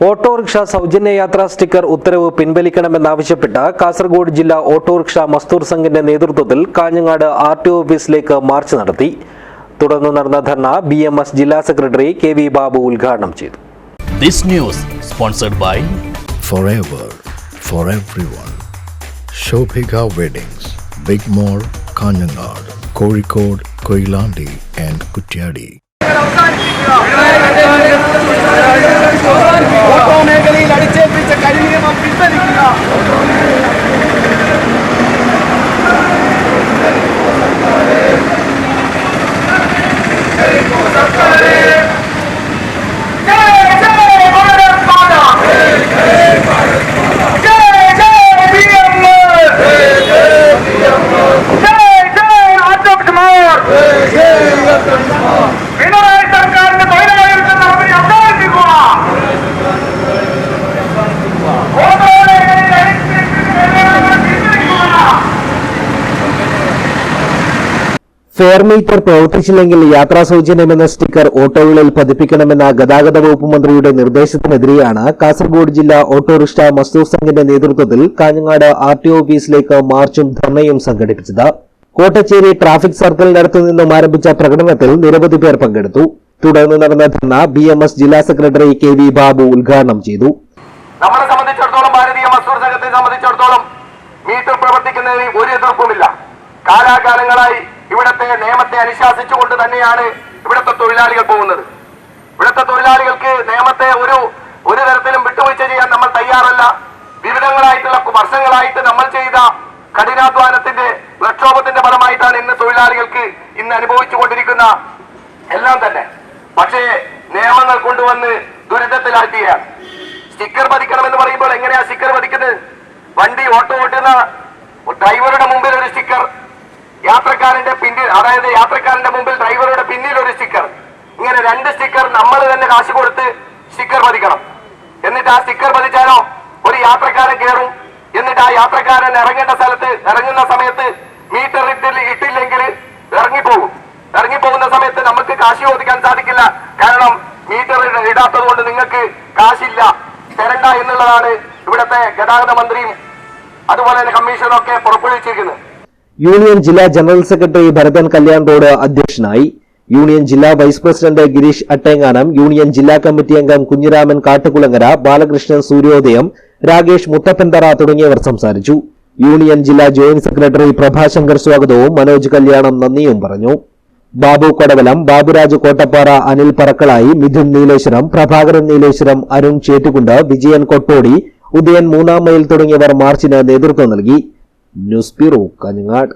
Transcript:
Autorickshaw സൗജന്യ യാത്രാ sticker ഉത്തരവ് പിൻവലിക്കണമെന്നാവശ്യപ്പെട്ട് കാസർഗോഡ് ജില്ലാ ഓട്ടോറിക്ഷ മസ്ദൂർ സംഘിന്റെ നേതൃത്വത്തിൽ കാഞ്ഞങ്ങാട് ആർടിഒ ഓഫീസിലേക്ക് മാർച്ച് നടത്തി. തുടർന്ന് നടന്ന ധർണ BMS ജില്ലാ സെക്രട്ടറി KV ബാബു ഉദ്ഘാടനം ചെയ്തു. This news sponsored by Forever for everyone. Shobhika Weddings, Big Mall, Kanjangad, Kozhikode, Koilandi and Kuttiyadi. Auto മേഖലയിൽ അടിച്ചേൽപ്പിച്ച കരിനിയമം പിൻവലിക്കുക. ഫെയർ മീറ്റർ പ്രവർത്തിച്ചില്ലെങ്കിൽ യാത്രാ സൗജന്യമെന്ന സ്റ്റിക്കർ ഓട്ടോകളിൽ പതിപ്പിക്കണമെന്ന ഗതാഗത വകുപ്പ് മന്ത്രിയുടെ നിർദ്ദേശത്തിനെതിരെയാണ് കാസർഗോഡ് ജില്ലാ ഓട്ടോറിക്ഷ മസ്ദൂർ സംഘിന്റെ നേതൃത്വത്തിൽ കാഞ്ഞങ്ങാട് ആർടിഒ ഓഫീസിലേക്ക് മാർച്ചും ധർണയും സംഘടിപ്പിച്ചത്. കോട്ടച്ചേരി ട്രാഫിക് സർക്കിളിനടുത്തു നിന്നും ആരംഭിച്ച പ്രകടനത്തിൽ നിരവധി പേർ പങ്കെടുത്തു. തുടർന്ന് നടന്ന ധർണ BMS ജില്ലാ സെക്രട്ടറി KV ബാബു ഉദ്ഘാടനം ചെയ്തു. നമ്മളെ സംബന്ധിച്ചിടത്തോളം, ഭാരതീയ മസ്ദൂർ സംഘത്തെ സംബന്ധിച്ചിടത്തോളം മീറ്റർ പ്രവർത്തിക്കുന്നതിന് ഒരു എതിർപ്പുമില്ല. കാലാകാലങ്ങളായി ഇവിടത്തെ നിയമത്തെ അനുശാസിച്ചുകൊണ്ട് തന്നെയാണ് ഇവിടുത്തെ തൊഴിലാളികൾ പോകുന്നത്. ഇവിടുത്തെ തൊഴിലാളികൾക്ക് നിയമത്തെ ഒരു തരത്തിലും വിട്ടുവീഴ്ച ചെയ്യാൻ നമ്മൾ തയ്യാറല്ല. വിവിധങ്ങളായിട്ടുള്ള വർഷങ്ങളായിട്ട് നമ്മൾ ചെയ്ത കഠിനാധ്വാനത്തിന്റെ പ്രക്ഷോഭത്തിന്റെ ഫലമായിട്ടാണ് ഇന്ന് തൊഴിലാളികൾക്ക് ഇന്ന് അനുഭവിച്ചുകൊണ്ടിരിക്കുന്ന എല്ലാം തന്നെ. പക്ഷേ നിയമങ്ങൾ കൊണ്ടുവന്ന് ദുരിതത്തിലാക്കിയാണ്. സ്റ്റിക്കർ പതിക്കണമെന്ന് പറയുമ്പോൾ എങ്ങനെയാ സ്റ്റിക്കർ പതിക്കുന്നത്? വണ്ടി ഓട്ടോ ഓട്ടുന്ന ഡ്രൈവറുടെ മുമ്പിൽ ഒരു സ്റ്റിക്കർ, യാത്രക്കാരന്റെ പിന്നിൽ, അതായത് യാത്രക്കാരന്റെ മുമ്പിൽ ഡ്രൈവറുടെ പിന്നിൽ ഒരു സ്റ്റിക്കർ, ഇങ്ങനെ 2 സ്റ്റിക്കർ നമ്മൾ തന്നെ കാശ് കൊടുത്ത് സ്റ്റിക്കർ പതിക്കണം. എന്നിട്ട് ആ സ്റ്റിക്കർ പതിച്ചാലോ ഒരു യാത്രക്കാരൻ കയറും. എന്നിട്ട് ആ യാത്രക്കാരൻ ഇറങ്ങുന്ന സമയത്ത് മീറ്റർ ഇട്ടില്ലെങ്കിൽ ഇറങ്ങിപ്പോകുന്ന സമയത്ത് നമുക്ക് കാശ് ചോദിക്കാൻ സാധിക്കില്ല. കാരണം മീറ്റർ ഇടാത്തത് കൊണ്ട് നിങ്ങൾക്ക് കാശില്ല, തരണ്ട എന്നുള്ളതാണ് ഇവിടുത്തെ ഗതാഗത മന്ത്രിയും അതുപോലെ തന്നെ കമ്മീഷനൊക്കെ പുറപ്പെടുവിച്ചിരിക്കുന്നത്. യൂണിയൻ ജില്ലാ ജനറൽ സെക്രട്ടറി ഭരതൻ കല്യാൺറോഡ് അധ്യക്ഷനായി. യൂണിയൻ ജില്ലാ vice president Gireesh Attenganam, union ജില്ലാ കമ്മിറ്റി അംഗം കുഞ്ഞിരാമൻ കാട്ടുകുളങ്ങര, ബാലകൃഷ്ണൻ സൂര്യോദയം, രാകേഷ് മുത്തപ്പൻതറ തുടങ്ങിയവർ സംസാരിച്ചു. യൂണിയൻ ജില്ലാ ജോയിന്റ് സെക്രട്ടറി പ്രഭാശങ്കർ സ്വാഗതവും മനോജ് കല്യാണം നന്ദിയും പറഞ്ഞു. ബാബു കൊടവലം, ബാബുരാജ് കോട്ടപ്പാറ, അനിൽ പറക്കളായി, മിഥുൻ നീലേശ്വരം, പ്രഭാകരൻ നീലേശ്വരം, അരുൺ ചേറ്റുകുണ്ട്, വിജയൻ കൊട്ടോടി, ഉദയൻ 3 മൈൽ തുടങ്ങിയവർ മാർച്ചിന് നേതൃത്വം നൽകി. News bureau, Kanhangad.